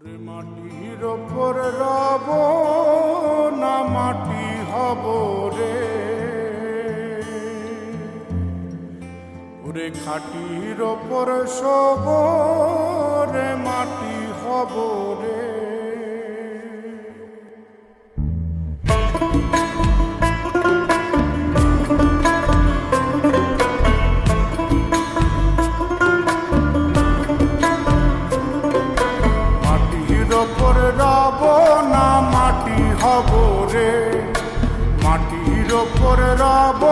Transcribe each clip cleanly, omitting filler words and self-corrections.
ওরে মাটির ওপর রব না মাটি হব রে, ওরে খাটির ওপর সব রে মাটি হব রে। মাটির ওপর রব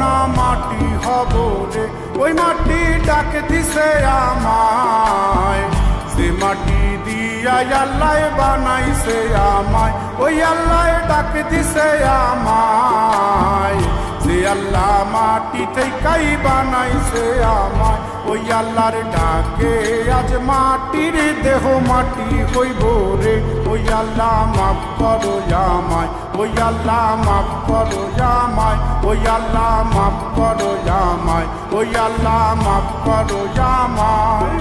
না মাটি হব রে, ওই মাটি ডাক দিছে আমায়, সে মাটি দিয়া আল্লাহ বানাইছে আমায়, ওই আল্লাহ ডাক দিছে আমায়, যে আল্লাহ মাটি থেকেই বানাইছে আমায়, ওই আল্লাহর ডাকে আজ মাটির দেহ মাটি হইব রে, ওই আল্লাহ মাফ করো আমায়, ওই আল্লাহ মাফ করো আমায়, ওই আল্লাহ মাফ করো আমায়, ওই আল্লাহ মাফ করো আমায়।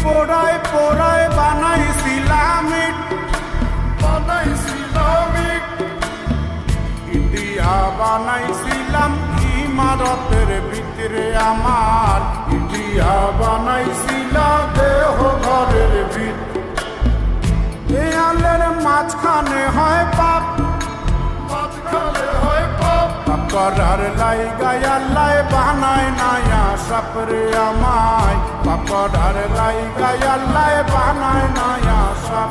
পোড়ায় পোড়ায় বানাইছিলাম ইন্ডিয়া বানাইছিলাম ইমারতের ভিতরে আমার, ইন্ডিয়া বানাইছিলাম দেহ ঘরের ভিতরে, দেয়ালের মাঝখানে হয় পাপ, মাঝখানে হয় পাপ, পাপ করার লাইগায় আল্লাহ বানায় নায়া সাপরে আমায়, পাপ করার লাইগায় আল্লাহ বানায় নায়া সাপ।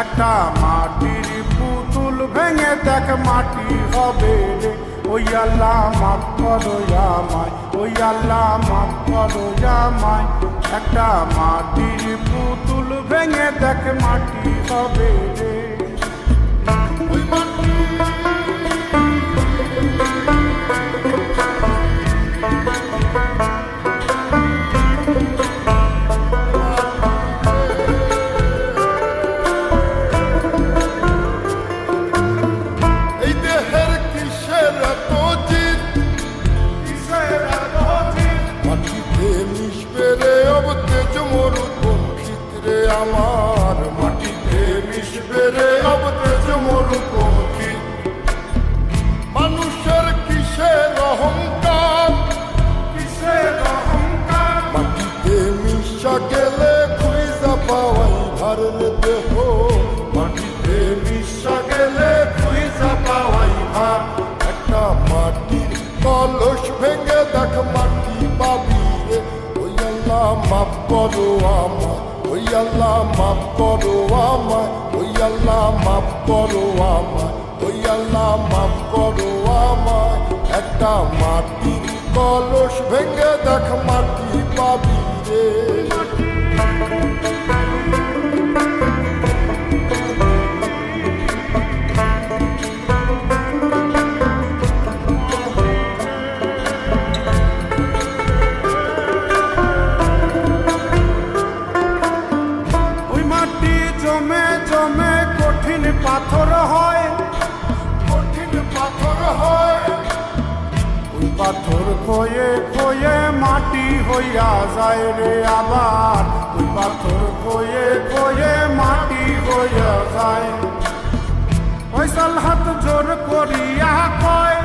একটা মাটির পুতুল ভেঙে দেখ মাটি হবে রে, ওই আল্লাহ মাফ করো আমায়, ওই আল্লাহ মাফ করো আমায়। একটা মাটির পুতুল ভেঙে দেখ মাটি হবে রে, ওই মাটি আমার, মাটিতে মিশবে রে অব তেজ মরুপঙ্খী। মানুষের কিসের অহংকার, কিসের অহংকার, মাটিতে মিশা গেলে খুঁজা পাওয়াই ভারের দেহ, মাটিতে মিশা গেলে খুঁজা পাওয়াই ভার। একটা মাটির কলস ভেঙে দেখ মাটি পাবি রে, ওই আল্লাহ মাফ করো আমায়, ওই আল্লাহ মাফ করো আমায়, ওই আল্লাহ মাফ করো আমায়, ওই আল্লাহ মাফ করো আমায়। একটা মাটির কলস ভেঙে দেখ মাটি পাবি রে। জমে জমে কঠিন পাথর হয়, কঠিন পাথর হয়, ওই পাথর খয়ে খয়ে মাটি হইয়া যায় রে আবার, ওই পাথর খয়ে খয়ে মাটি হইয়া যায়। ফয়সাল হাত জোর করিয়া কয়,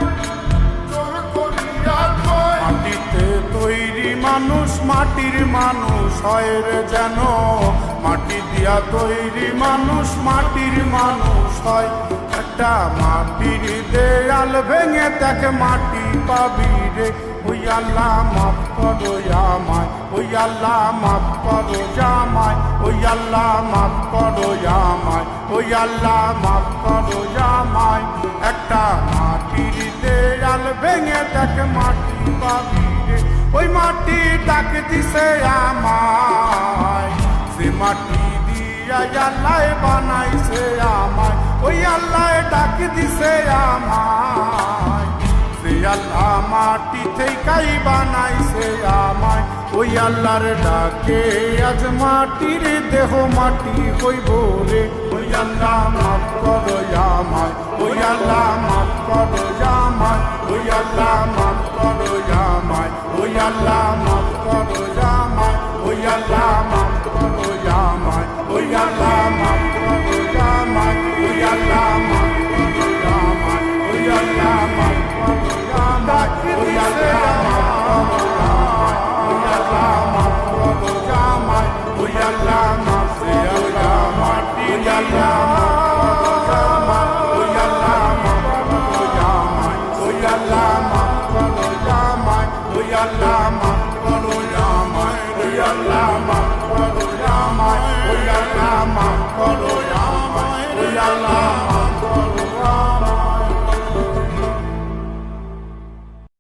জোর করিয়া কয়, মাটিতে তৈরি মানুষ মাটির মানুষ হয় রে যেন, মাটি দিয়া তৈরি মানুষ মাটির মানুষ হয়। একটা মাটির দেয়াল ভেঙে দেখ মাটি পাবি রে, ওই আল্লাহ মাফ করো আমায়, ওই আল্লাহ মাফ করো আমায়, ওই আল্লাহ মাফ করো আমায়, ওই আল্লাহ মাফ করো আমায়। একটা মাটির দেয়াল ভেঙে দেখ মাটি পাবি রে, ওই মাটি ডাক দিছে আমায়, সে মাটি দিয়া আল্লাহ বানাইছে আমায়, ওই আল্লাহ ডাক দিছে আমায়, সে আল্লাহ মাটি থেকেই বানাইছে আমায়, ওই আল্লাহর ডাকে আজ মাটির দেহ মাটি হইব রে। ওই আল্লাহ মাফ করো আমায়, ওই আল্লাহ মাফ করো আমায়, ওই আল্লাহ মাফ করো আমায়, ওই আল্লাহ মাফ করো আমায়, ওই আল্লাহ মাফ করো আমায়, ওই আল্লাহ মাফ করো আমায়, ওই আল্লাহ মাফ করো আমায়, ওই আল্লাহ মাফ করো আমায়, ওই আল্লাহ মাফ করো আমায়, ওই আল্লাহ মাফ করো আমায়, ওই আল্লাহ মাফ করো আমায়, ওই আল্লাহ মাফ করো আমায়, ওই আল্লাহ